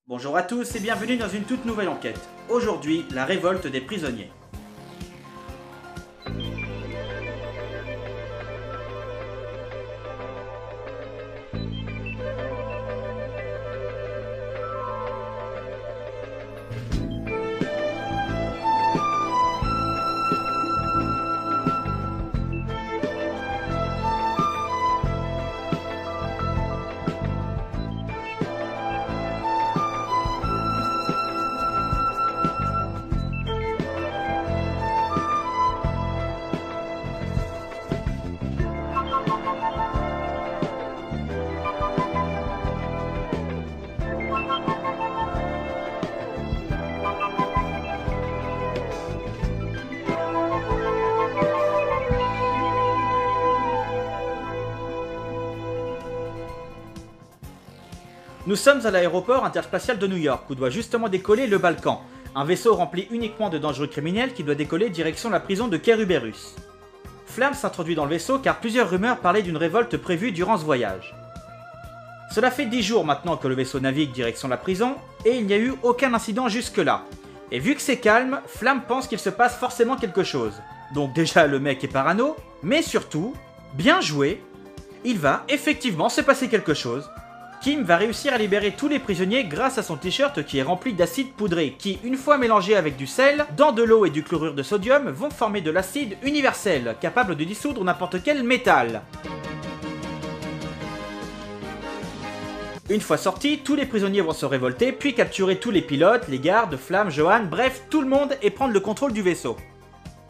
Bonjour à tous et bienvenue dans une toute nouvelle enquête. Aujourd'hui, la révolte des prisonniers. Nous sommes à l'aéroport interspatial de New York où doit justement décoller le Balkan, un vaisseau rempli uniquement de dangereux criminels qui doit décoller direction la prison de Keruberus. Flamme s'introduit dans le vaisseau car plusieurs rumeurs parlaient d'une révolte prévue durant ce voyage. Cela fait 10 jours maintenant que le vaisseau navigue direction la prison et il n'y a eu aucun incident jusque-là. Et vu que c'est calme, Flamme pense qu'il se passe forcément quelque chose. Donc déjà le mec est parano, mais surtout, bien joué, il va effectivement se passer quelque chose. Kim va réussir à libérer tous les prisonniers grâce à son t-shirt qui est rempli d'acide poudré qui, une fois mélangé avec du sel, dans de l'eau et du chlorure de sodium, vont former de l'acide universel, capable de dissoudre n'importe quel métal. Une fois sortis, tous les prisonniers vont se révolter, puis capturer tous les pilotes, les gardes, Flamme, Johan, bref, tout le monde et prendre le contrôle du vaisseau.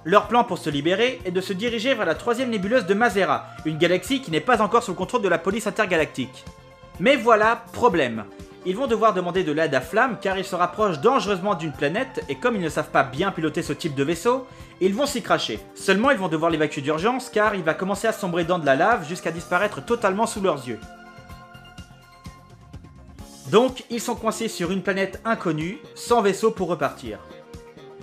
Leur plan pour se libérer est de se diriger vers la 3e nébuleuse de Mazera, une galaxie qui n'est pas encore sous le contrôle de la police intergalactique. Mais voilà, problème. Ils vont devoir demander de l'aide à Flamme car ils se rapprochent dangereusement d'une planète et comme ils ne savent pas bien piloter ce type de vaisseau, ils vont s'y cracher. Seulement ils vont devoir l'évacuer d'urgence car il va commencer à sombrer dans de la lave jusqu'à disparaître totalement sous leurs yeux. Donc ils sont coincés sur une planète inconnue, sans vaisseau pour repartir.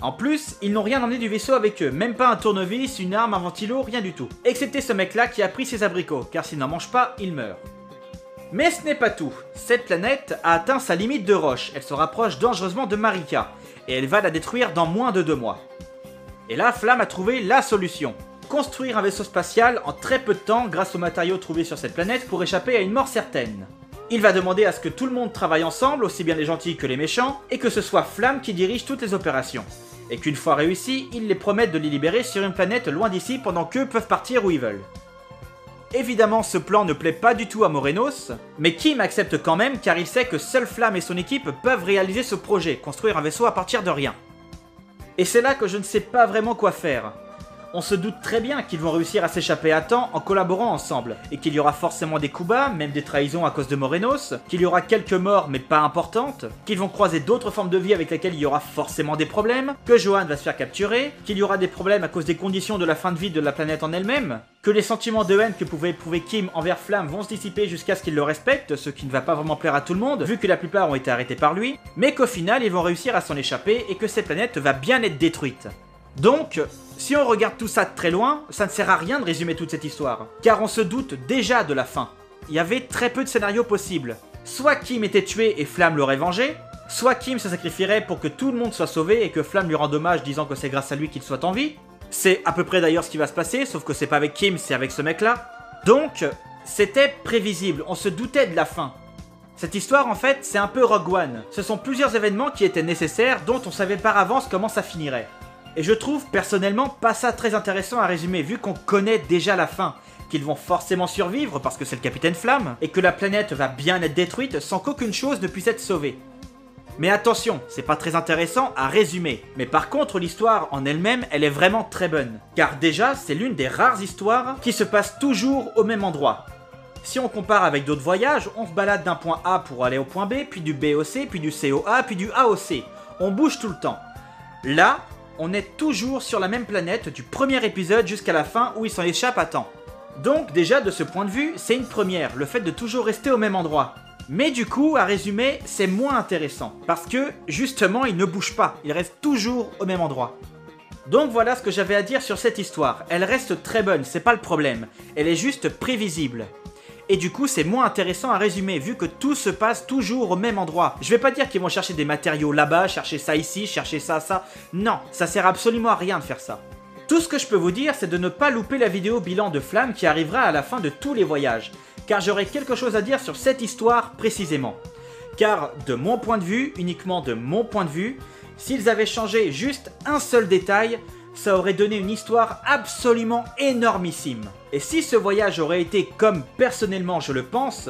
En plus, ils n'ont rien emmené du vaisseau avec eux, même pas un tournevis, une arme, un ventilo, rien du tout. Excepté ce mec là qui a pris ses abricots, car s'il n'en mange pas, il meurt. Mais ce n'est pas tout, cette planète a atteint sa limite de roche, elle se rapproche dangereusement de Marika, et elle va la détruire dans moins de 2 mois. Et là, Flamme a trouvé la solution. Construire un vaisseau spatial en très peu de temps grâce aux matériaux trouvés sur cette planète pour échapper à une mort certaine. Il va demander à ce que tout le monde travaille ensemble, aussi bien les gentils que les méchants, et que ce soit Flamme qui dirige toutes les opérations. Et qu'une fois réussi, il les promette de les libérer sur une planète loin d'ici pendant qu'eux peuvent partir où ils veulent. Évidemment, ce plan ne plaît pas du tout à Morenos, mais Kim accepte quand même car il sait que seule Flamme et son équipe peuvent réaliser ce projet, construire un vaisseau à partir de rien. Et c'est là que je ne sais pas vraiment quoi faire. On se doute très bien qu'ils vont réussir à s'échapper à temps en collaborant ensemble, et qu'il y aura forcément des coups bas, même des trahisons à cause de Morenos, qu'il y aura quelques morts mais pas importantes, qu'ils vont croiser d'autres formes de vie avec lesquelles il y aura forcément des problèmes, que Johan va se faire capturer, qu'il y aura des problèmes à cause des conditions de la fin de vie de la planète en elle-même, que les sentiments de haine que pouvait éprouver Kim envers Flamme vont se dissiper jusqu'à ce qu'il le respecte, ce qui ne va pas vraiment plaire à tout le monde, vu que la plupart ont été arrêtés par lui, mais qu'au final ils vont réussir à s'en échapper et que cette planète va bien être détruite. Donc, si on regarde tout ça de très loin, ça ne sert à rien de résumer toute cette histoire, car on se doute déjà de la fin. Il y avait très peu de scénarios possibles. Soit Kim était tué et Flamme l'aurait vengé, soit Kim se sacrifierait pour que tout le monde soit sauvé et que Flamme lui rende hommage disant que c'est grâce à lui qu'il soit en vie. C'est à peu près d'ailleurs ce qui va se passer, sauf que c'est pas avec Kim, c'est avec ce mec-là. Donc, c'était prévisible, on se doutait de la fin. Cette histoire, en fait, c'est un peu Rogue One. Ce sont plusieurs événements qui étaient nécessaires, dont on savait par avance comment ça finirait. Et je trouve personnellement pas ça très intéressant à résumer vu qu'on connaît déjà la fin, qu'ils vont forcément survivre parce que c'est le capitaine Flamme, et que la planète va bien être détruite sans qu'aucune chose ne puisse être sauvée. Mais attention, c'est pas très intéressant à résumer. Mais par contre, l'histoire en elle-même, elle est vraiment très bonne. Car déjà, c'est l'une des rares histoires qui se passe toujours au même endroit. Si on compare avec d'autres voyages, on se balade d'un point A pour aller au point B, puis du B au C, puis du C au A, puis du A au C. On bouge tout le temps. Là, on est toujours sur la même planète du premier épisode jusqu'à la fin où il s'en échappe à temps. Donc déjà de ce point de vue, c'est une première, le fait de toujours rester au même endroit. Mais du coup, à résumer, c'est moins intéressant, parce que justement il ne bouge pas, il reste toujours au même endroit. Donc voilà ce que j'avais à dire sur cette histoire, elle reste très bonne, c'est pas le problème, elle est juste prévisible. et du coup c'est moins intéressant à résumer vu que tout se passe toujours au même endroit. Je vais pas dire qu'ils vont chercher des matériaux là-bas, chercher ça ici, chercher ça, non, ça sert absolument à rien de faire ça. Tout ce que je peux vous dire, c'est de ne pas louper la vidéo bilan de Flamme qui arrivera à la fin de tous les voyages, car j'aurai quelque chose à dire sur cette histoire précisément. Car de mon point de vue, uniquement de mon point de vue, s'ils avaient changé juste un seul détail, ça aurait donné une histoire absolument énormissime. Et si ce voyage aurait été comme personnellement je le pense,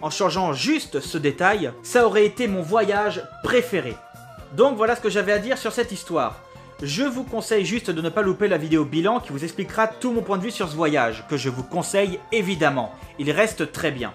en changeant juste ce détail, ça aurait été mon voyage préféré. Donc voilà ce que j'avais à dire sur cette histoire. Je vous conseille juste de ne pas louper la vidéo bilan qui vous expliquera tout mon point de vue sur ce voyage, que je vous conseille évidemment. Il reste très bien.